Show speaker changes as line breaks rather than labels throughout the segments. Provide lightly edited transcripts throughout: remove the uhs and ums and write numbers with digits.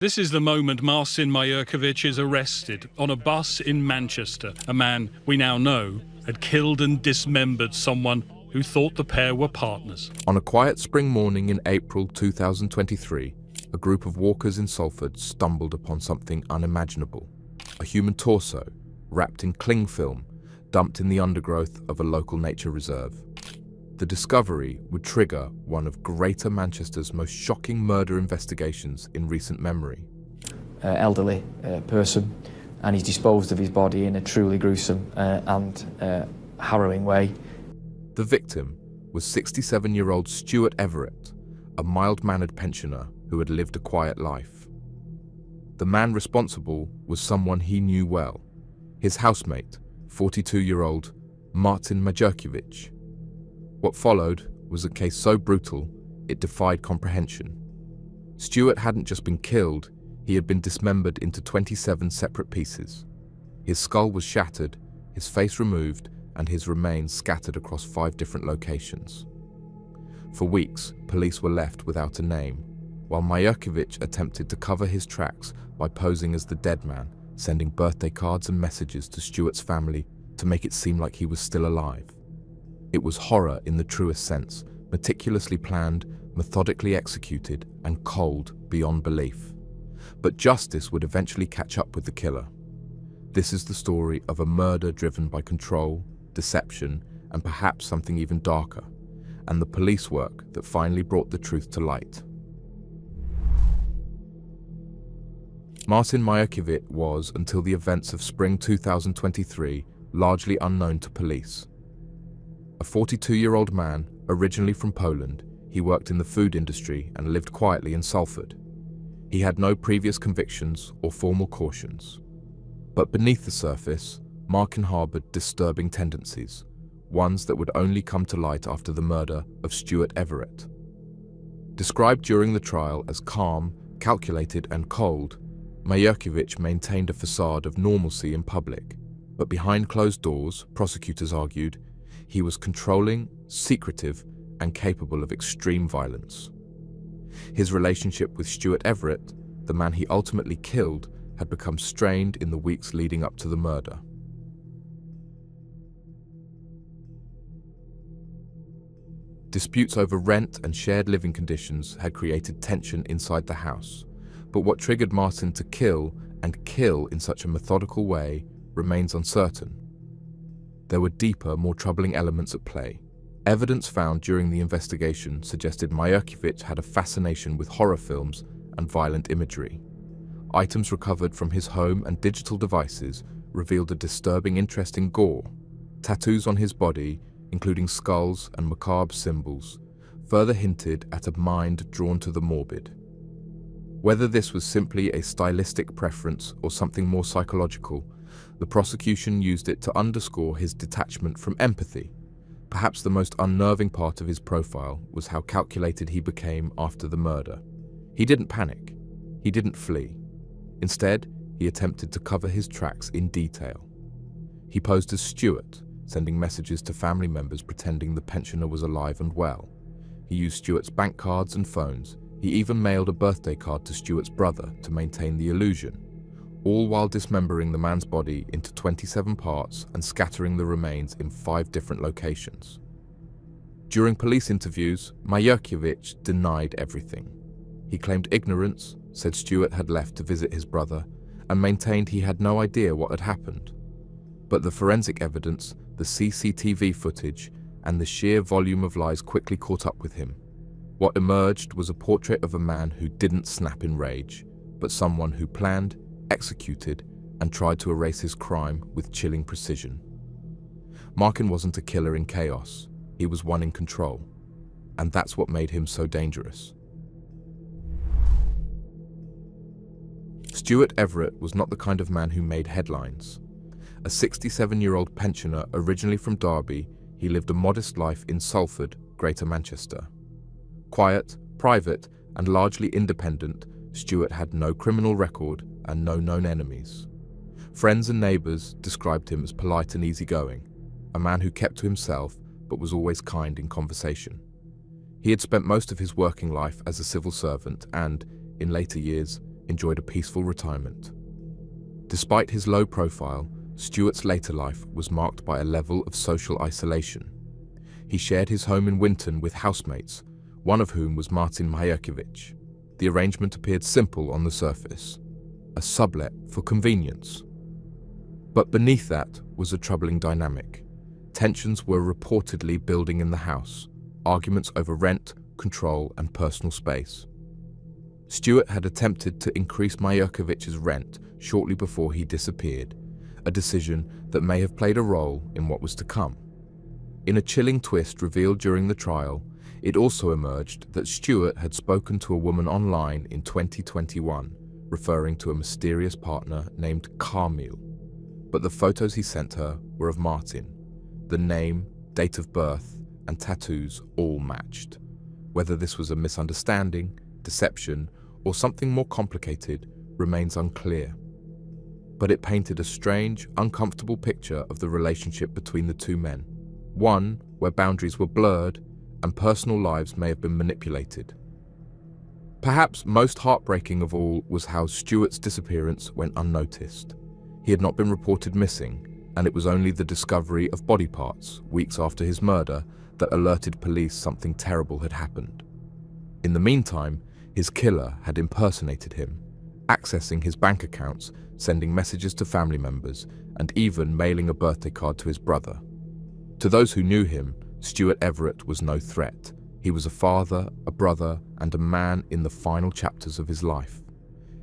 This is the moment Marcin Majorkiewicz is arrested on a bus in Manchester. A man we now know had killed and dismembered someone who thought the pair were partners.
On a quiet spring morning in April 2023, a group of walkers in Salford stumbled upon something unimaginable. A human torso, wrapped in cling film, dumped in the undergrowth of a local nature reserve. The discovery would trigger one of Greater Manchester's most shocking murder investigations in recent memory.
Elderly person, and he's disposed of his body in a truly gruesome and harrowing way.
The victim was 67-year-old Stuart Everett, a mild-mannered pensioner who had lived a quiet life. The man responsible was someone he knew well, his housemate, 42-year-old Marcin Majorkiewicz. What followed was a case so brutal, it defied comprehension. Stuart hadn't just been killed, he had been dismembered into 27 separate pieces. His skull was shattered, his face removed, and his remains scattered across 5 different locations. For weeks, police were left without a name, while Majorkiewicz attempted to cover his tracks by posing as the dead man, sending birthday cards and messages to Stuart's family to make it seem like he was still alive. It was horror in the truest sense, meticulously planned, methodically executed, and cold beyond belief. But justice would eventually catch up with the killer. This is the story of a murder driven by control, deception, and perhaps something even darker, and the police work that finally brought the truth to light. Marcin Majorkiewicz was, until the events of spring 2023, largely unknown to police. A 42-year-old man, originally from Poland, he worked in the food industry and lived quietly in Salford. He had no previous convictions or formal cautions. But beneath the surface, Marcin harbored disturbing tendencies, ones that would only come to light after the murder of Stuart Everett. Described during the trial as calm, calculated and cold, Majorkiewicz maintained a facade of normalcy in public, but behind closed doors, prosecutors argued, he was controlling, secretive, and capable of extreme violence. His relationship with Stuart Everett, the man he ultimately killed, had become strained in the weeks leading up to the murder. Disputes over rent and shared living conditions had created tension inside the house, but what triggered Marcin to kill in such a methodical way remains uncertain. There were deeper, more troubling elements at play. Evidence found during the investigation suggested Majorkiewicz had a fascination with horror films and violent imagery. Items recovered from his home and digital devices revealed a disturbing interest in gore. Tattoos on his body, including skulls and macabre symbols, further hinted at a mind drawn to the morbid. Whether this was simply a stylistic preference or something more psychological, the prosecution used it to underscore his detachment from empathy. Perhaps the most unnerving part of his profile was how calculated he became after the murder. He didn't panic. He didn't flee. Instead, he attempted to cover his tracks in detail. He posed as Stuart, sending messages to family members pretending the pensioner was alive and well. He used Stuart's bank cards and phones. He even mailed a birthday card to Stuart's brother to maintain the illusion, all while dismembering the man's body into 27 parts and scattering the remains in 5 different locations. During police interviews, Majorkiewicz denied everything. He claimed ignorance, said Stuart had left to visit his brother, and maintained he had no idea what had happened. But the forensic evidence, the CCTV footage, and the sheer volume of lies quickly caught up with him. What emerged was a portrait of a man who didn't snap in rage, but someone who planned, executed, and tried to erase his crime with chilling precision. Marcin wasn't a killer in chaos, he was one in control, and that's what made him so dangerous. Stuart Everett was not the kind of man who made headlines. A 67-year-old pensioner originally from Derby, he lived a modest life in Salford, Greater Manchester. Quiet, private, and largely independent, Stuart had no criminal record and no known enemies. Friends and neighbours described him as polite and easygoing, a man who kept to himself but was always kind in conversation. He had spent most of his working life as a civil servant and, in later years, enjoyed a peaceful retirement. Despite his low profile, Stewart's later life was marked by a level of social isolation. He shared his home in Winton with housemates, one of whom was Martin Majewkiewicz. The arrangement appeared simple on the surface, a sublet for convenience. But beneath that was a troubling dynamic. Tensions were reportedly building in the house, arguments over rent, control, and personal space. Stewart had attempted to increase Majewkiewicz's rent shortly before he disappeared, a decision that may have played a role in what was to come. In a chilling twist revealed during the trial, it also emerged that Stewart had spoken to a woman online in 2021, referring to a mysterious partner named Carmel. But the photos he sent her were of Martin. The name, date of birth, and tattoos all matched. Whether this was a misunderstanding, deception, or something more complicated remains unclear. But it painted a strange, uncomfortable picture of the relationship between the two men. One where boundaries were blurred and personal lives may have been manipulated. Perhaps most heartbreaking of all was how Stewart's disappearance went unnoticed. He had not been reported missing, and it was only the discovery of body parts weeks after his murder that alerted police something terrible had happened. In the meantime, his killer had impersonated him, accessing his bank accounts, sending messages to family members, and even mailing a birthday card to his brother. To those who knew him, Stewart Everett was no threat. He was a father, a brother, and a man in the final chapters of his life.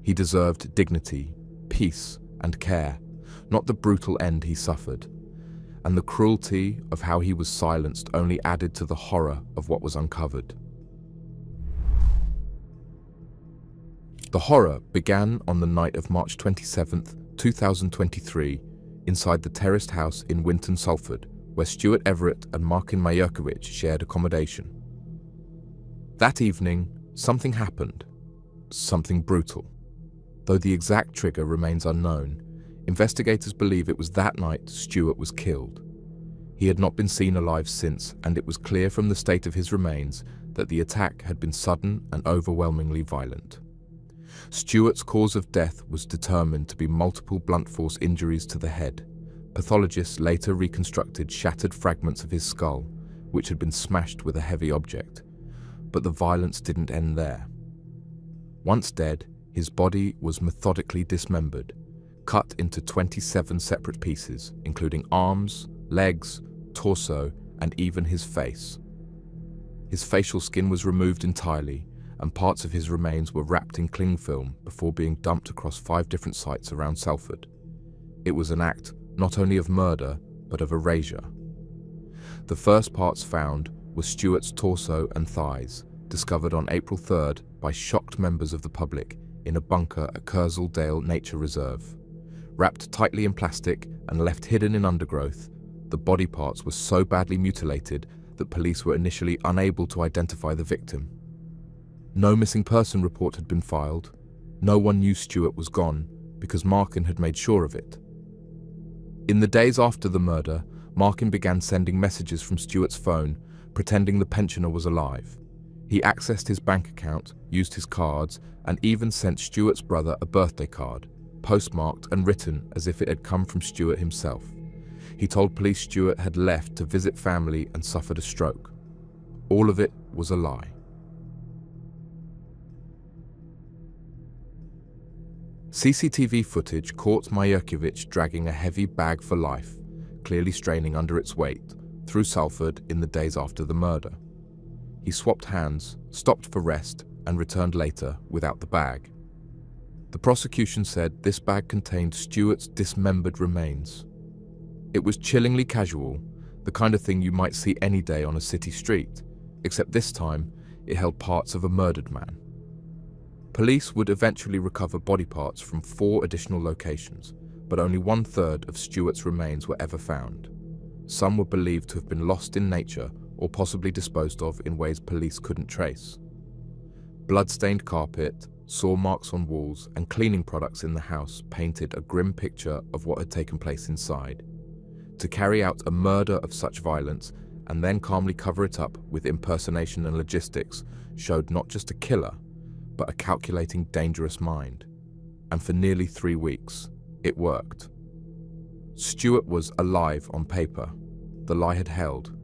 He deserved dignity, peace, and care, not the brutal end he suffered. And the cruelty of how he was silenced only added to the horror of what was uncovered. The horror began on the night of March 27, 2023, inside the terraced house in Winton, Salford, where Stewart Everett and Martin Majewkiewicz shared accommodation. That evening, something happened, something brutal. Though the exact trigger remains unknown, investigators believe it was that night Stewart was killed. He had not been seen alive since, and it was clear from the state of his remains that the attack had been sudden and overwhelmingly violent. Stewart's cause of death was determined to be multiple blunt force injuries to the head. Pathologists later reconstructed shattered fragments of his skull, which had been smashed with a heavy object. But the violence didn't end there. Once dead, his body was methodically dismembered, cut into 27 separate pieces, including arms, legs, torso, and even his face. His facial skin was removed entirely, and parts of his remains were wrapped in cling film before being dumped across 5 different sites around Salford. It was an act not only of murder, but of erasure. The first parts found were Stewart's torso and thighs, discovered on April 3rd by shocked members of the public in a bunker at Kersaldale Nature Reserve. Wrapped tightly in plastic and left hidden in undergrowth, the body parts were so badly mutilated that police were initially unable to identify the victim. No missing person report had been filed. No one knew Stewart was gone because Markin had made sure of it. In the days after the murder, Markin began sending messages from Stewart's phone, pretending the pensioner was alive. He accessed his bank account, used his cards, and even sent Stewart's brother a birthday card, postmarked and written as if it had come from Stewart himself. He told police Stewart had left to visit family and suffered a stroke. All of it was a lie. CCTV footage caught Majewkiewicz dragging a heavy bag for life, clearly straining under its weight, through Salford in the days after the murder. He swapped hands, stopped for rest, and returned later without the bag. The prosecution said this bag contained Stewart's dismembered remains. It was chillingly casual, the kind of thing you might see any day on a city street, except this time it held parts of a murdered man. Police would eventually recover body parts from 4 additional locations, but only 1/3 of Stewart's remains were ever found. Some were believed to have been lost in nature or possibly disposed of in ways police couldn't trace. Blood-stained carpet, saw marks on walls, and cleaning products in the house painted a grim picture of what had taken place inside. To carry out a murder of such violence and then calmly cover it up with impersonation and logistics showed not just a killer, but a calculating, dangerous mind. And for nearly 3 weeks, it worked. Stewart was alive on paper. The lie had held,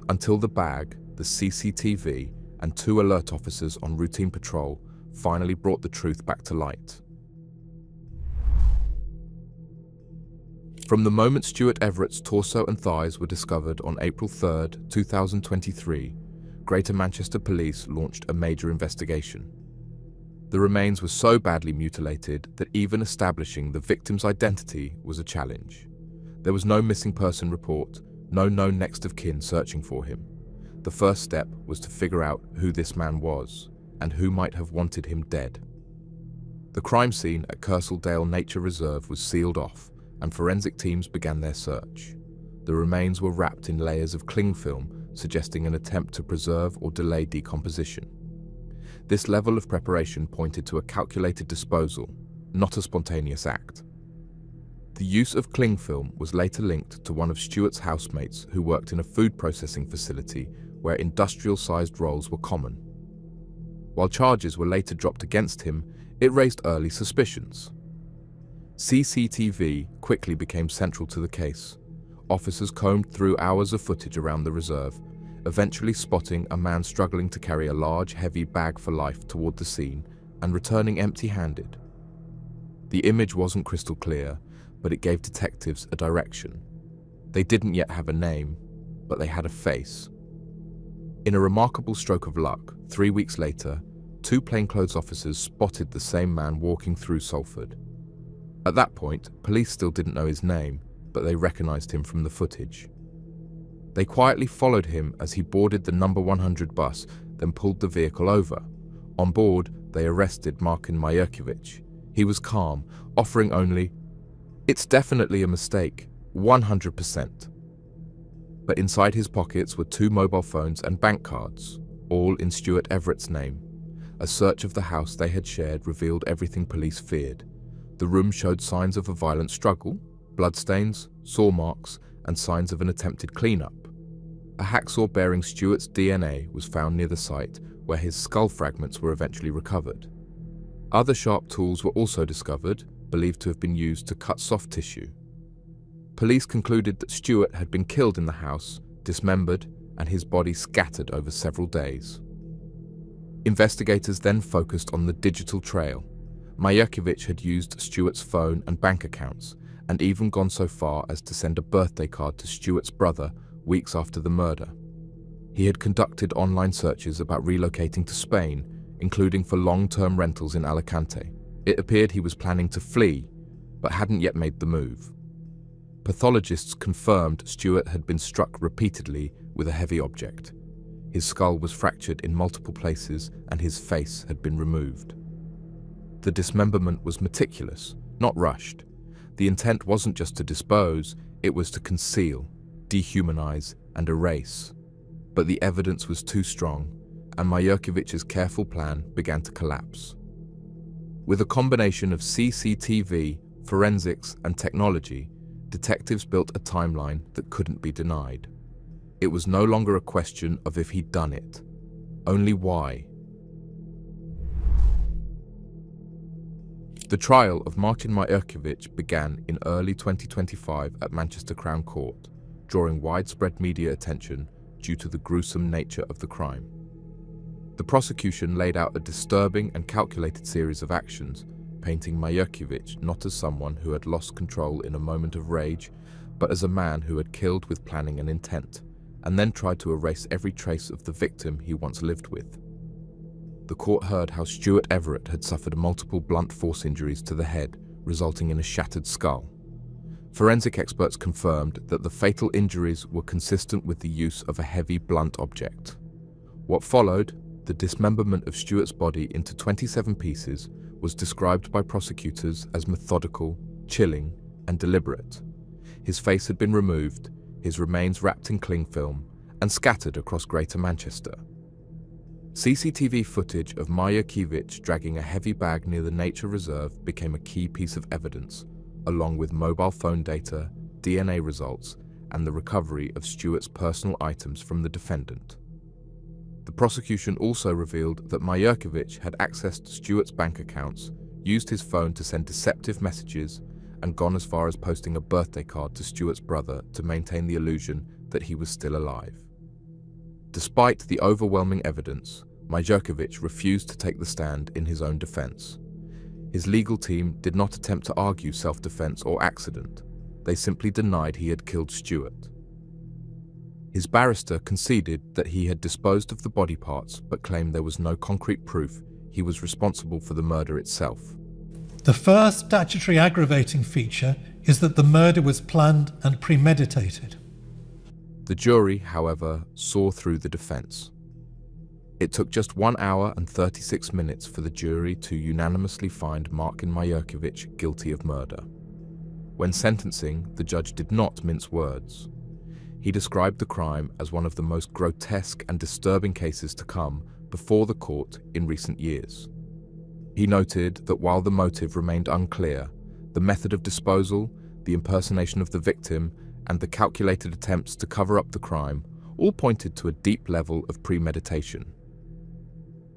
until the bag, the CCTV, and 2 alert officers on routine patrol finally brought the truth back to light. From the moment Stuart Everett's torso and thighs were discovered on April 3, 2023, Greater Manchester Police launched a major investigation. The remains were so badly mutilated that even establishing the victim's identity was a challenge. There was no missing person report, no known next of kin searching for him. The first step was to figure out who this man was and who might have wanted him dead. The crime scene at Kersaldale Nature Reserve was sealed off, and forensic teams began their search. The remains were wrapped in layers of cling film, suggesting an attempt to preserve or delay decomposition. This level of preparation pointed to a calculated disposal, not a spontaneous act. The use of cling film was later linked to one of Stuart's housemates who worked in a food processing facility where industrial-sized rolls were common. While charges were later dropped against him, it raised early suspicions. CCTV quickly became central to the case. Officers combed through hours of footage around the reserve, eventually spotting a man struggling to carry a large, heavy bag for life toward the scene and returning empty-handed. The image wasn't crystal clear, but it gave detectives a direction. They didn't yet have a name, but they had a face. In a remarkable stroke of luck, 3 weeks later, 2 plainclothes officers spotted the same man walking through Salford. At that point, police still didn't know his name, but they recognized him from the footage. They quietly followed him as he boarded the number 100 bus, then pulled the vehicle over. On board, they arrested Marcin Majewkiewicz. He was calm, offering only, "It's definitely a mistake, 100%. But inside his pockets were 2 mobile phones and bank cards, all in Stuart Everett's name. A search of the house they had shared revealed everything police feared. The room showed signs of a violent struggle, bloodstains, saw marks, and signs of an attempted cleanup. A hacksaw bearing Stuart's DNA was found near the site, where his skull fragments were eventually recovered. Other sharp tools were also discovered, believed to have been used to cut soft tissue. Police concluded that Stuart had been killed in the house, dismembered, and his body scattered over several days. Investigators then focused on the digital trail. Majewkiewicz had used Stuart's phone and bank accounts, and even gone so far as to send a birthday card to Stuart's brother weeks after the murder. He had conducted online searches about relocating to Spain, including for long-term rentals in Alicante. It appeared he was planning to flee, but hadn't yet made the move. Pathologists confirmed Stuart had been struck repeatedly with a heavy object. His skull was fractured in multiple places and his face had been removed. The dismemberment was meticulous, not rushed. The intent wasn't just to dispose, it was to conceal, dehumanize, and erase. But the evidence was too strong, and Majewkiewicz's careful plan began to collapse. With a combination of CCTV, forensics, and technology, detectives built a timeline that couldn't be denied. It was no longer a question of if he'd done it, only why. The trial of Marcin Majewkiewicz began in early 2025 at Manchester Crown Court, drawing widespread media attention due to the gruesome nature of the crime. The prosecution laid out a disturbing and calculated series of actions, painting Majewkiewicz not as someone who had lost control in a moment of rage, but as a man who had killed with planning and intent, and then tried to erase every trace of the victim he once lived with. The court heard how Stuart Everett had suffered multiple blunt force injuries to the head, resulting in a shattered skull. Forensic experts confirmed that the fatal injuries were consistent with the use of a heavy blunt object. What followed, the dismemberment of Stuart's body into 27 pieces, was described by prosecutors as methodical, chilling, and deliberate. His face had been removed, his remains wrapped in cling film, and scattered across Greater Manchester. CCTV footage of Majewkiewicz dragging a heavy bag near the nature reserve became a key piece of evidence, along with mobile phone data, DNA results, and the recovery of Stuart's personal items from the defendant. The prosecution also revealed that Majurković had accessed Stuart's bank accounts, used his phone to send deceptive messages, and gone as far as posting a birthday card to Stuart's brother to maintain the illusion that he was still alive. Despite the overwhelming evidence, Majurković refused to take the stand in his own defense. His legal team did not attempt to argue self-defense or accident. They simply denied he had killed Stuart. His barrister conceded that he had disposed of the body parts but claimed there was no concrete proof he was responsible for the murder itself.
The first statutory aggravating feature is that the murder was planned and premeditated.
The jury, however, saw through the defense. It took just 1 hour and 36 minutes for the jury to unanimously find Marcin Majurković guilty of murder. When sentencing, the judge did not mince words. He described the crime as one of the most grotesque and disturbing cases to come before the court in recent years. He noted that while the motive remained unclear, the method of disposal, the impersonation of the victim, and the calculated attempts to cover up the crime all pointed to a deep level of premeditation.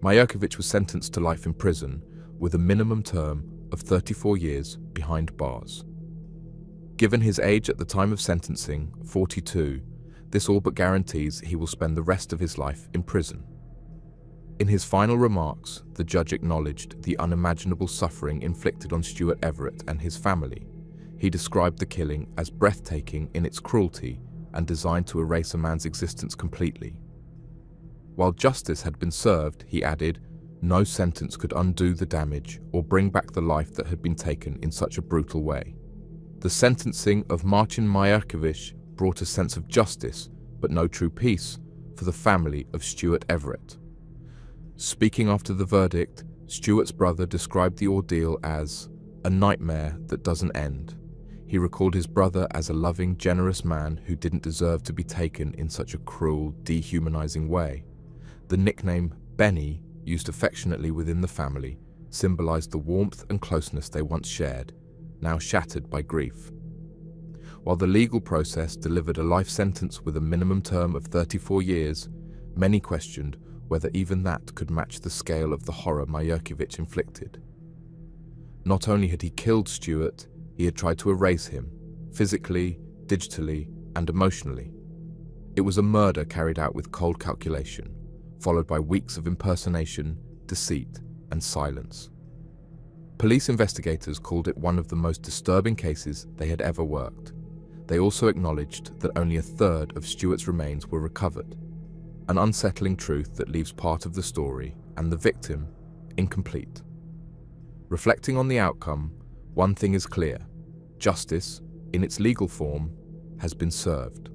Majurković was sentenced to life in prison with a minimum term of 34 years behind bars. Given his age at the time of sentencing, 42, this all but guarantees he will spend the rest of his life in prison. In his final remarks, the judge acknowledged the unimaginable suffering inflicted on Stuart Everett and his family. He described the killing as breathtaking in its cruelty and designed to erase a man's existence completely. While justice had been served, he added, no sentence could undo the damage or bring back the life that had been taken in such a brutal way. The sentencing of Marcin Majurković brought a sense of justice, but no true peace, for the family of Stuart Everett. Speaking after the verdict, Stuart's brother described the ordeal as a nightmare that doesn't end. He recalled his brother as a loving, generous man who didn't deserve to be taken in such a cruel, dehumanizing way. The nickname Benny, used affectionately within the family, symbolized the warmth and closeness they once shared, now shattered by grief. While the legal process delivered a life sentence with a minimum term of 34 years, many questioned whether even that could match the scale of the horror Majurković inflicted. Not only had he killed Stuart, he had tried to erase him, physically, digitally, and emotionally. It was a murder carried out with cold calculation, followed by weeks of impersonation, deceit, and silence. Police investigators called it one of the most disturbing cases they had ever worked. They also acknowledged that only a third of Stuart's remains were recovered, an unsettling truth that leaves part of the story and the victim incomplete. Reflecting on the outcome, one thing is clear: justice, in its legal form, has been served.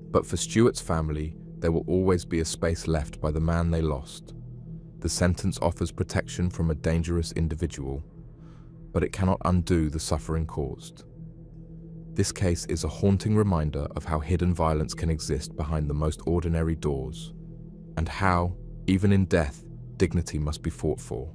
But for Stuart's family, there will always be a space left by the man they lost. The sentence offers protection from a dangerous individual, but it cannot undo the suffering caused. This case is a haunting reminder of how hidden violence can exist behind the most ordinary doors, and how, even in death, dignity must be fought for.